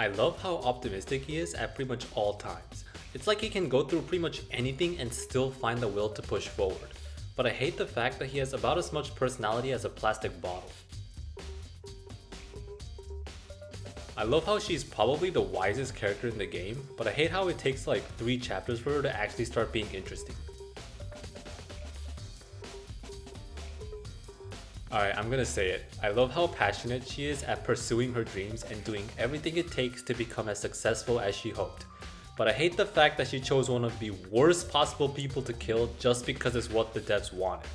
I love how optimistic he is at pretty much all times. It's like he can go through pretty much anything and still find the will to push forward. But I hate the fact that he has about as much personality as a plastic bottle. I love how she's probably the wisest character in the game, but I hate how it takes like 3 chapters for her to actually start being interesting. Alright, I'm gonna say it. I love how passionate she is at pursuing her dreams and doing everything it takes to become as successful as she hoped. But I hate the fact that she chose one of the worst possible people to kill just because it's what the devs wanted.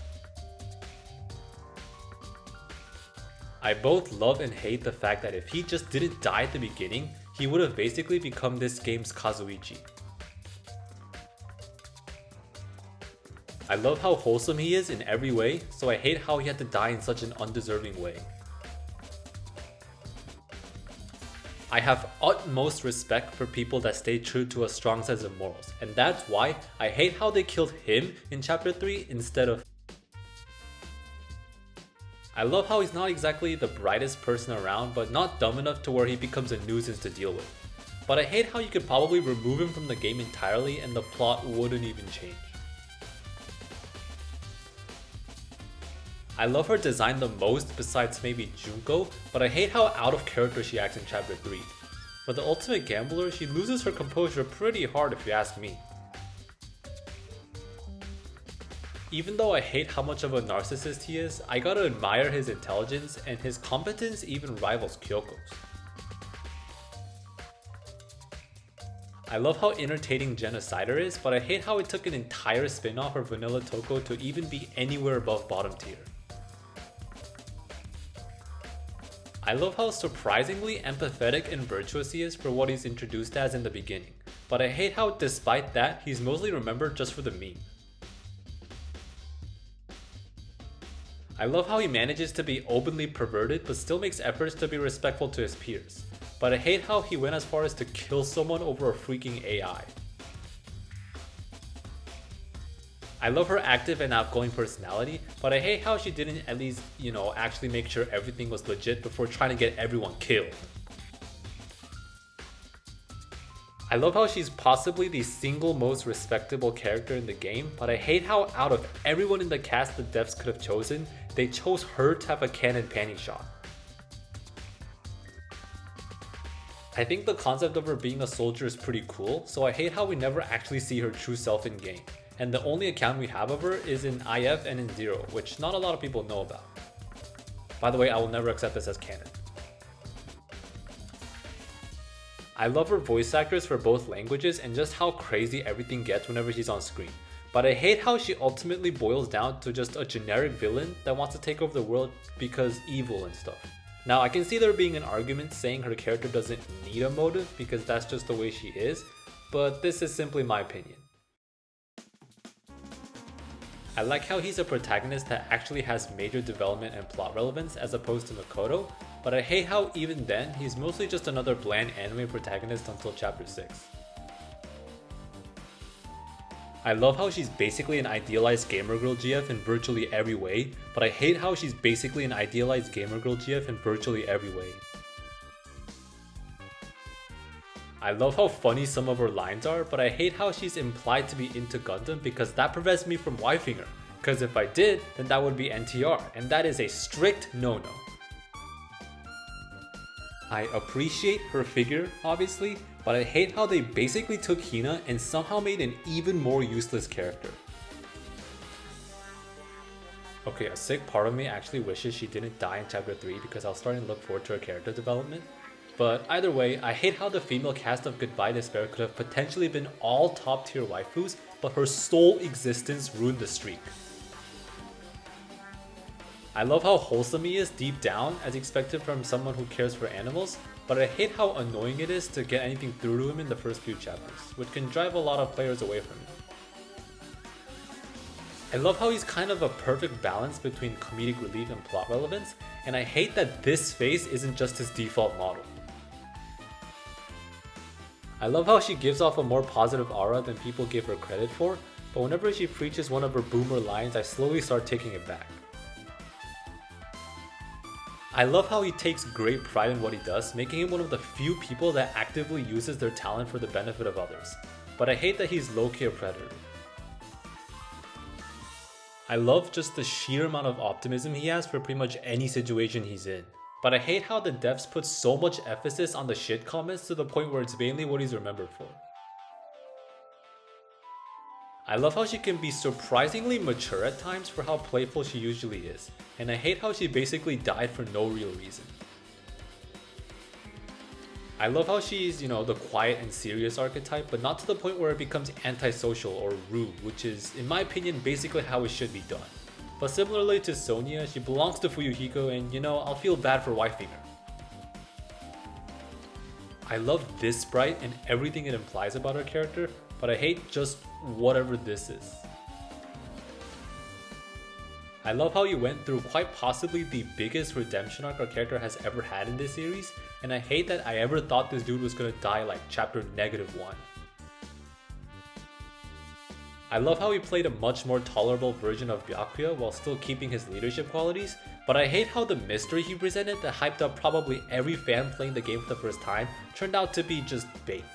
I both love and hate the fact that if he just didn't die at the beginning, he would have basically become this game's Kazuichi. I love how wholesome he is in every way, so I hate how he had to die in such an undeserving way. I have utmost respect for people that stay true to a strong sense of morals, and that's why I hate how they killed him in chapter 3 instead of... I love how he's not exactly the brightest person around, but not dumb enough to where he becomes a nuisance to deal with. But I hate how you could probably remove him from the game entirely and the plot wouldn't even change. I love her design the most besides maybe Junko, but I hate how out of character she acts in chapter 3. For the ultimate gambler, she loses her composure pretty hard if you ask me. Even though I hate how much of a narcissist he is, I gotta admire his intelligence, and his competence even rivals Kyoko's. I love how entertaining Genocider is, but I hate how it took an entire spin-off for Vanilla Toko to even be anywhere above bottom tier. I love how surprisingly empathetic and virtuous he is for what he's introduced as in the beginning, but I hate how despite that, he's mostly remembered just for the meme. I love how he manages to be openly perverted but still makes efforts to be respectful to his peers, but I hate how he went as far as to kill someone over a freaking AI. I love her active and outgoing personality, but I hate how she didn't at least, actually make sure everything was legit before trying to get everyone killed. I love how she's possibly the single most respectable character in the game, but I hate how out of everyone in the cast the devs could have chosen, they chose her to have a cannon panty shot. I think the concept of her being a soldier is pretty cool, so I hate how we never actually see her true self in game. And the only account we have of her is in IF and in Zero, which not a lot of people know about. By the way, I will never accept this as canon. I love her voice actress for both languages and just how crazy everything gets whenever she's on screen. But I hate how she ultimately boils down to just a generic villain that wants to take over the world because evil and stuff. Now I can see there being an argument saying her character doesn't need a motive because that's just the way she is, but this is simply my opinion. I like how he's a protagonist that actually has major development and plot relevance as opposed to Makoto, but I hate how even then he's mostly just another bland anime protagonist until chapter 6. I love how she's basically an idealized gamer girl GF in virtually every way, but I hate how she's basically an idealized gamer girl GF in virtually every way. I love how funny some of her lines are, but I hate how she's implied to be into Gundam because that prevents me from wifing her. Because if I did, then that would be NTR, and that is a strict no-no. I appreciate her figure, obviously, but I hate how they basically took Hina and somehow made an even more useless character. Okay, a sick part of me actually wishes she didn't die in chapter 3 because I was starting to look forward to her character development. But either way, I hate how the female cast of Goodbye Despair could have potentially been all top tier waifus, but her sole existence ruined the streak. I love how wholesome he is deep down, as expected from someone who cares for animals, but I hate how annoying it is to get anything through to him in the first few chapters, which can drive a lot of players away from him. I love how he's kind of a perfect balance between comedic relief and plot relevance, and I hate that this face isn't just his default model. I love how she gives off a more positive aura than people give her credit for, but whenever she preaches one of her boomer lines, I slowly start taking it back. I love how he takes great pride in what he does, making him one of the few people that actively uses their talent for the benefit of others. But I hate that he's low-key a predator. I love just the sheer amount of optimism he has for pretty much any situation he's in. But I hate how the devs put so much emphasis on the shit comments to the point where it's mainly what he's remembered for. I love how she can be surprisingly mature at times for how playful she usually is, and I hate how she basically died for no real reason. I love how she's, the quiet and serious archetype, but not to the point where it becomes antisocial or rude, which is, in my opinion, basically how it should be done. But similarly to Sonia, she belongs to Fuyuhiko and I'll feel bad for wifing her. I love this sprite and everything it implies about her character, but I hate just whatever this is. I love how he went through quite possibly the biggest redemption arc our character has ever had in this series, and I hate that I ever thought this dude was gonna die like chapter -1. I love how he played a much more tolerable version of Byakuya while still keeping his leadership qualities, but I hate how the mystery he presented that hyped up probably every fan playing the game for the first time turned out to be just bait.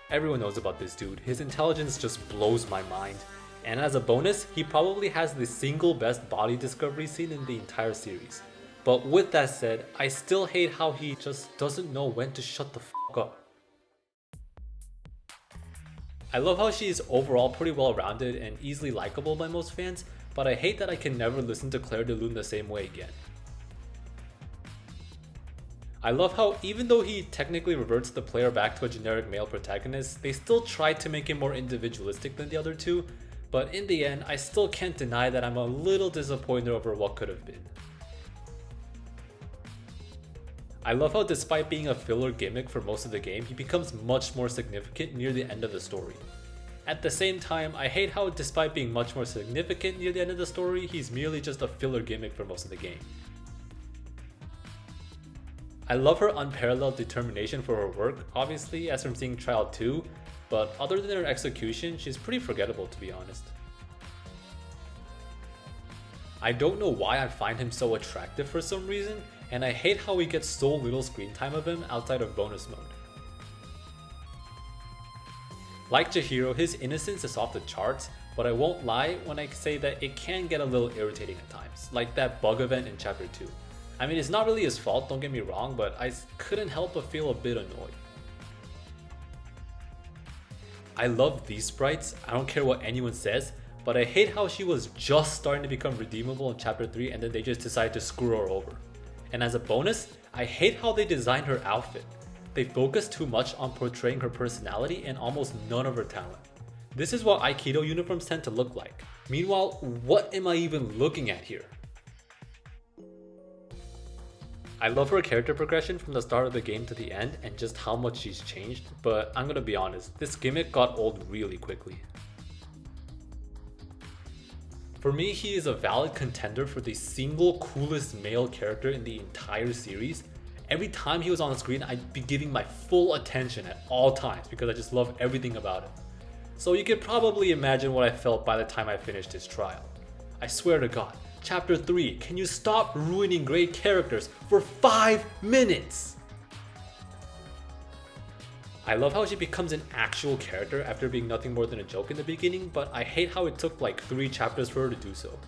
Everyone knows about this dude, his intelligence just blows my mind, and as a bonus, he probably has the single best body discovery scene in the entire series. But with that said, I still hate how he just doesn't know when to shut the fuck up. I love how she is overall pretty well rounded and easily likable by most fans, but I hate that I can never listen to Claire de Lune the same way again. I love how even though he technically reverts the player back to a generic male protagonist, they still try to make him more individualistic than the other two, but in the end, I still can't deny that I'm a little disappointed over what could have been. I love how despite being a filler gimmick for most of the game, he becomes much more significant near the end of the story. At the same time, I hate how despite being much more significant near the end of the story, he's merely just a filler gimmick for most of the game. I love her unparalleled determination for her work, obviously, as from seeing Trial 2, but other than her execution, she's pretty forgettable to be honest. I don't know why I find him so attractive for some reason, and I hate how we get so little screen time of him outside of bonus mode. Like CHIHIRO, his innocence is off the charts, but I won't lie when I say that it can get a little irritating at times, like that bug event in chapter 2. I mean, it's not really his fault, don't get me wrong, but I couldn't help but feel a bit annoyed. I love these sprites, I don't care what anyone says, but I hate how she was just starting to become redeemable in chapter 3 and then they just decided to screw her over. And as a bonus, I hate how they designed her outfit. They focus too much on portraying her personality and almost none of her talent. This is what Aikido uniforms tend to look like. Meanwhile, what am I even looking at here? I love her character progression from the start of the game to the end and just how much she's changed, but I'm gonna be honest, this gimmick got old really quickly. For me, he is a valid contender for the single coolest male character in the entire series. Every time he was on the screen, I'd be giving my full attention at all times because I just love everything about him. So you could probably imagine what I felt by the time I finished his trial. I swear to God, chapter 3, can you stop ruining great characters for 5 minutes? I love how she becomes an actual character after being nothing more than a joke in the beginning, but I hate how it took like 3 chapters for her to do so.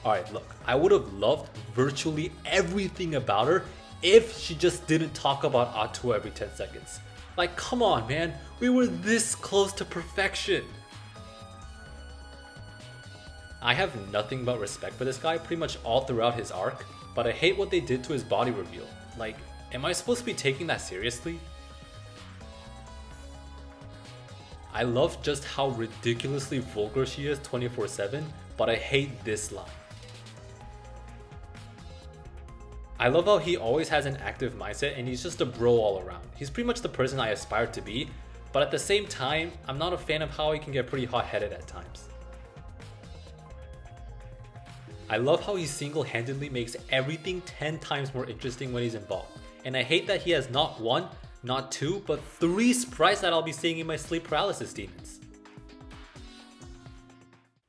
Alright, look, I would have loved virtually everything about her if she just didn't talk about Atua every 10 seconds. Like, come on man, we were this close to perfection. I have nothing but respect for this guy pretty much all throughout his arc, but I hate what they did to his body reveal. Like, am I supposed to be taking that seriously? I love just how ridiculously vulgar she is 24/7, but I hate this line. I love how he always has an active mindset and he's just a bro all around. He's pretty much the person I aspire to be, but at the same time, I'm not a fan of how he can get pretty hot-headed at times. I love how he single-handedly makes everything 10 times more interesting when he's involved. And I hate that he has not 1, not 2, but 3 sprites that I'll be seeing in my sleep paralysis demons.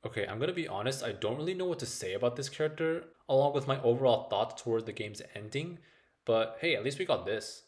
Okay, I'm gonna be honest, I don't really know what to say about this character, along with my overall thoughts toward the game's ending, but hey, at least we got this.